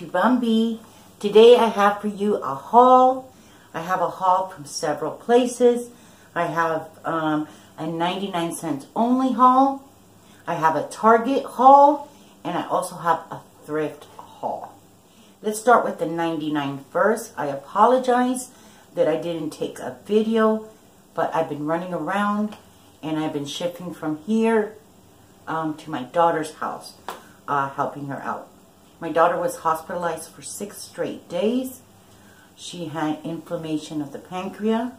to Bumby. Today I have for you a haul. I have a haul from several places. I have a 99 cents only haul. I have a Target haul. And I also have a thrift haul. Let's start with the 99 first. I apologize that I didn't take a video, but I've been running around and I've been shifting from here to my daughter's house, helping her out. My daughter was hospitalized for 6 straight days. She had inflammation of the pancreas.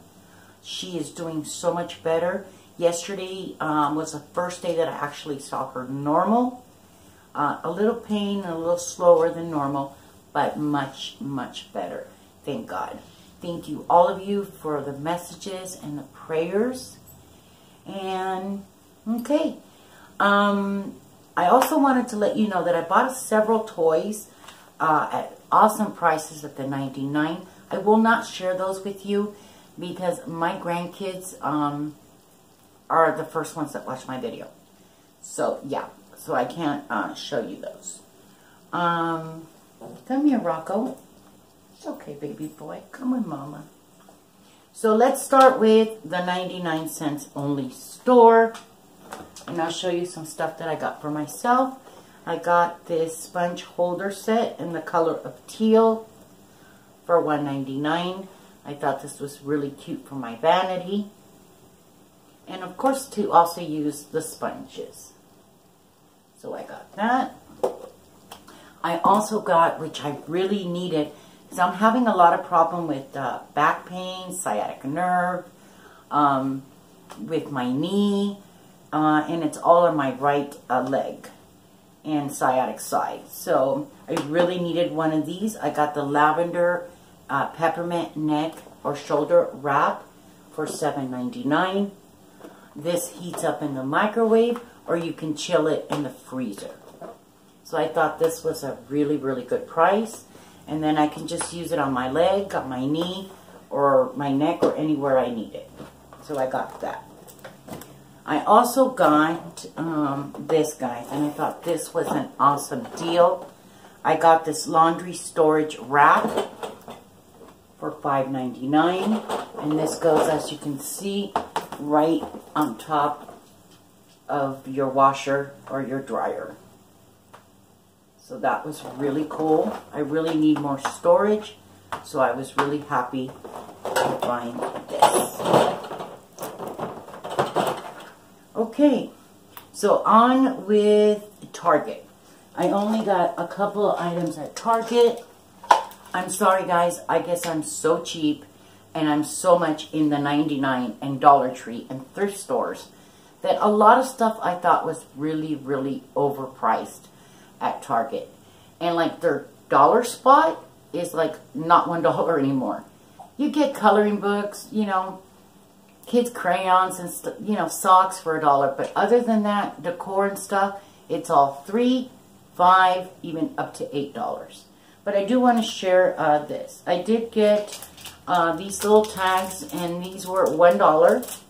She is doing so much better. Yesterday was the first day that I actually saw her normal. A little pain, a little slower than normal, but much, much better. Thank God. Thank you, all of you, for the messages and the prayers. And, okay. I also wanted to let you know that I bought several toys at awesome prices at the 99. I will not share those with you because my grandkids are the first ones that watch my video. So, yeah. So I can't show you those. Come here, Rocco. It's okay, baby boy. Come with Mama. So let's start with the 99 cents only store. And I'll show you some stuff that I got for myself. I got this sponge holder set in the color of teal for $1.99. I thought this was really cute for my vanity. And of course to also use the sponges. So I got that. I also got, which I really needed, because I'm having a lot of problem with back pain, sciatic nerve, with my knee, and it's all on my right leg and sciatic side. So I really needed one of these. I got the lavender peppermint neck or shoulder wrap for $7.99. This heats up in the microwave, or you can chill it in the freezer. So I thought this was a really, really good price. And then I can just use it on my leg, on my knee, or my neck, or anywhere I need it. So I got that. I also got this, guys, and I thought this was an awesome deal. I got this laundry storage wrap for $5.99. And this goes, as you can see, right on top of your washer or your dryer. So that was really cool. I really need more storage, so I was really happy to find this. Okay, so on with Target. I only got a couple of items at Target. I'm sorry, guys. I guess I'm so cheap, and I'm so much in the 99 and Dollar Tree and thrift stores that a lot of stuff I thought was really, really overpriced at Target. And like their dollar spot is like not $1 anymore. You get coloring books, you know, kids crayons and you know, socks for $1. But other than that, decor and stuff, it's all $3, $5, even up to $8. But I do want to share this. I did get these little tags, and these were $1.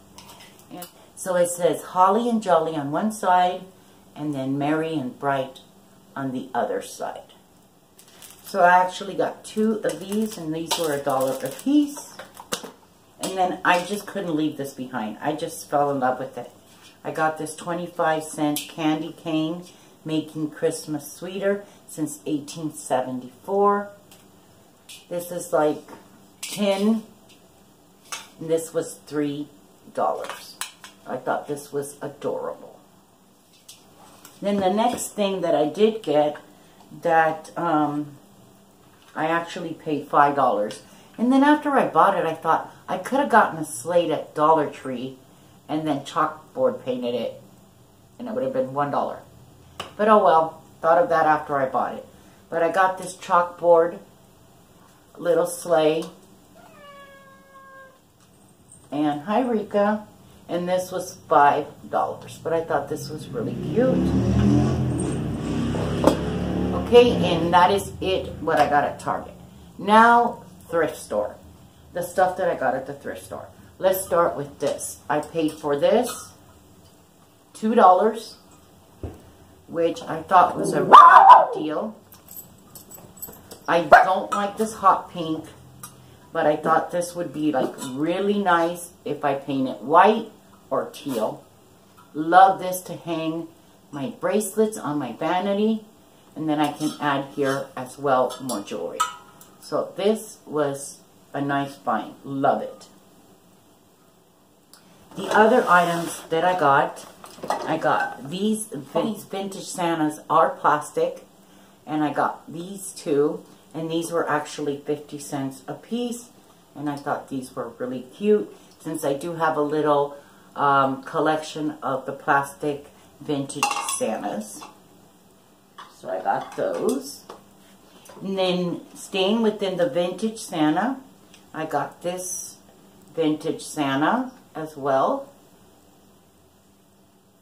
And so it says Holly and Jolly on one side, and then Merry and Bright on the other side. So I actually got 2 of these, and these were $1 a piece. And then I just couldn't leave this behind. I just fell in love with it. I got this 25-cent candy cane, making Christmas sweeter since 1874. This is like tin, and this was $3. I thought this was adorable. Then the next thing that I did get that I actually paid $5. And then after I bought it, I thought I could have gotten a slate at Dollar Tree and then chalkboard painted it, and it would have been $1. But oh well, thought of that after I bought it. But I got this chalkboard little sleigh. And hi, Rika. And this was $5. But I thought this was really cute. Okay, and that is it, what I got at Target. Now, thrift store. The stuff that I got at the thrift store. Let's start with this. I paid for this $2, which I thought was a really good deal. I don't like this hot pink, but I thought this would be like really nice if I paint it white or teal. Love this to hang my bracelets on my vanity, and then I can add here as well more jewelry. So this was a nice find. Love it. The other items that I got these vintage Santas are plastic, and I got these two, and these were actually 50 cents a piece, and I thought these were really cute since I do have a little collection of the plastic vintage Santas. So I got those. And then staying within the vintage Santa, I got this vintage Santa as well.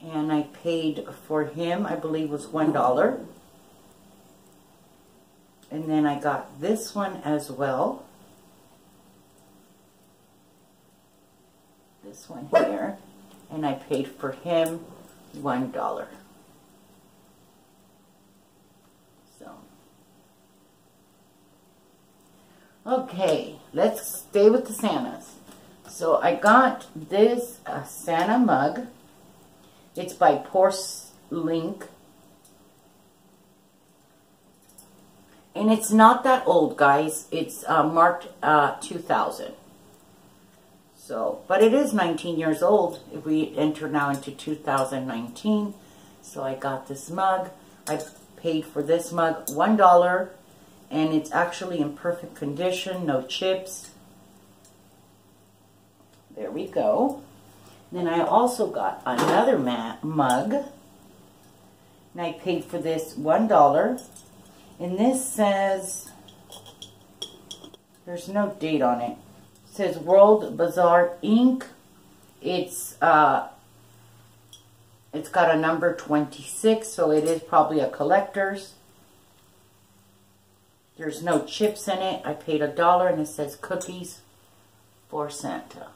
And I paid for him, I believe was $1. And then I got this one as well. This one here. And I paid for him $1. So, okay, let's stay with the Santas. So I got this Santa mug. It's by Link. And it's not that old, guys. It's marked 2000. So, but it is 19 years old if we enter now into 2019. So I got this mug. I paid for this mug $1. And it's actually in perfect condition. No chips. There we go. Then I also got another mug. And I paid for this $1. And this says, there's no date on it. It says World Bazaar Inc. It's got a number 26, so it is probably a collector's. There's no chips in it. I paid $1, and it says cookies for Santa.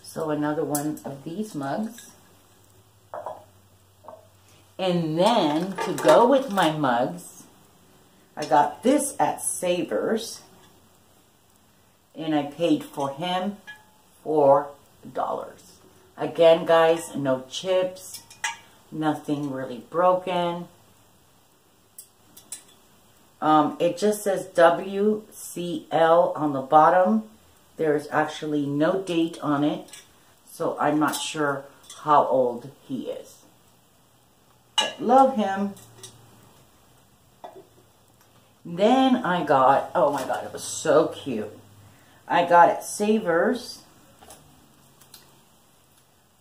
So another one of these mugs. And then to go with my mugs, I got this at Savers. And I paid for him $4. Again, guys, no chips. Nothing really broken. It just says WCL on the bottom. There's actually no date on it. So I'm not sure how old he is. But love him. Then I got, oh my God, it was so cute. I got at Savers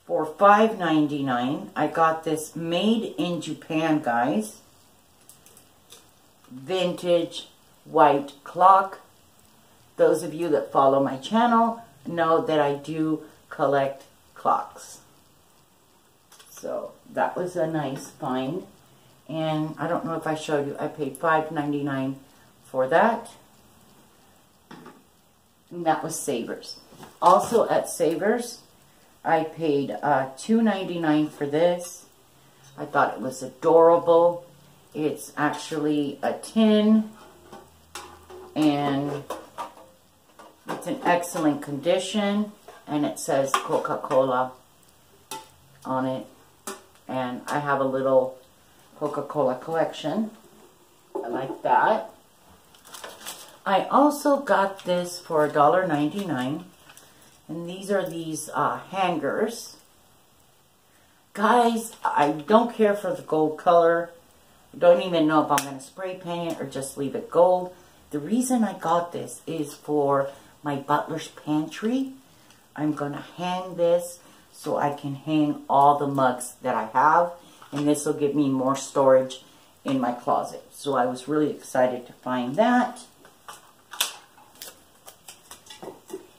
for $5.99. I got this made in Japan, guys. Vintage white clock. Those of you that follow my channel know that I do collect clocks. So that was a nice find. And I don't know if I showed you, I paid $5.99 for that. And that was Savers. Also at Savers, I paid $2.99 for this. I thought it was adorable. It's actually a tin, and it's in excellent condition, and it says Coca-Cola on it. And I have a little Coca-Cola collection. I like that. I also got this for $1.99, and these are these hangers. Guys, I don't care for the gold color. I don't even know if I'm going to spray paint it or just leave it gold. The reason I got this is for my butler's pantry. I'm going to hang this so I can hang all the mugs that I have, and this will give me more storage in my closet. So I was really excited to find that.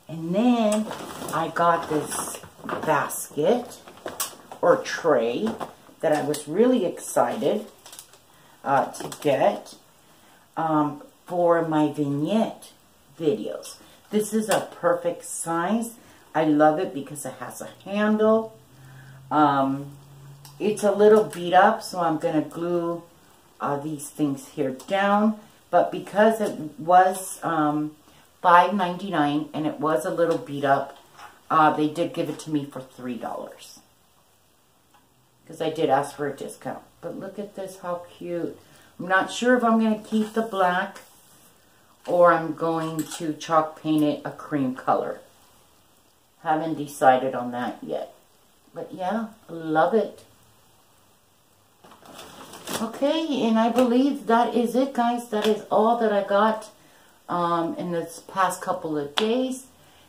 And then I got this basket or tray that I was really excited to get for my vignette videos. This is a perfect size. I love it because it has a handle. It's a little beat up, so I'm going to glue these things here down. But because it was $5.99 and it was a little beat up, they did give it to me for $3. Because I did ask for a discount. But look at this, how cute. I'm not sure if I'm going to keep the black or I'm going to chalk paint it a cream color. Haven't decided on that yet. But yeah, love it. Okay, and I believe that is it, guys. That is all that I got in this past couple of days.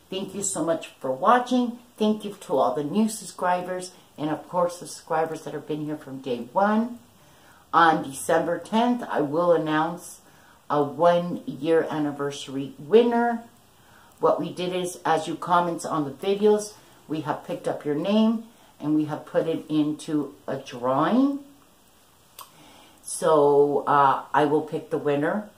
Thank you so much for watching. Thank you to all the new subscribers. And of course, the subscribers that have been here from day one. On December 10th, I will announce a 1-year anniversary winner. What we did is, as you comment on the videos, we have picked up your name and we have put it into a drawing. So I will pick the winner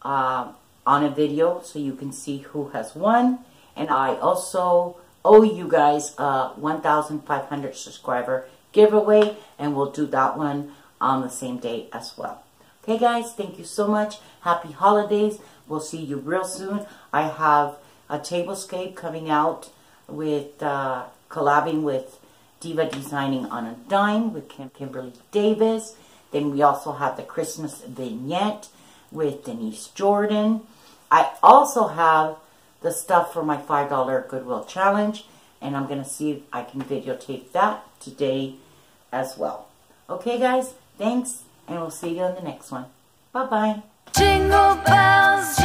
on a video so you can see who has won. And I also owe you guys a 1,500 subscriber giveaway, and we'll do that one on the same day as well. Okay, guys, thank you so much. Happy holidays. We'll see you real soon. I have a tablescape coming out with collabing with Diva Designing on a Dime with Kimberly Davis. Then we also have the Christmas vignette with Denise Jordan. I also have the stuff for my $5 Goodwill Challenge, and I'm going to see if I can videotape that today as well. Okay, guys, thanks, and we'll see you on the next one. Bye-bye. Jingle bells,